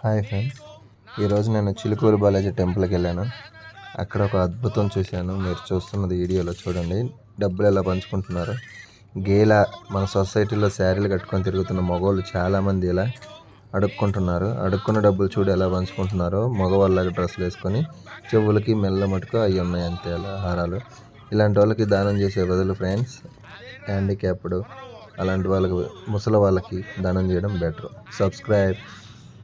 Hi friends, ఈరోజు నేను చిలుకూరు బాలాజీ టెంపుల్కి వెళ్ళాను. అక్కడ ఒక అద్భుతం చూశాను. మీరు చూస్తున్నది వీడియోలో చూడండి. డబ్బులు ఎలా పంచుకుంటున్నారు. గేలా మన సొసైటీలో శారీలు కట్టుకొని తిరుగుతున్న మగవాళ్ళు చాలామంది ఇలా అడుక్కుంటున్నారు. అడుక్కున్న డబ్బులు చూడు ఎలా పంచుకుంటున్నారో. మగవాళ్ళకి డ్రెస్సులు వేసుకొని చెవులకి మెల్ల మటుకు అవి ఉన్నాయి అంతే, అలా హారాలు. ఇలాంటి వాళ్ళకి దానం చేసే బదులు ఫ్రెండ్స్, హ్యాండిక్యాప్డ్ అలాంటి వాళ్ళకి, ముసలి వాళ్ళకి దానం చేయడం బెటర్. సబ్స్క్రైబ్.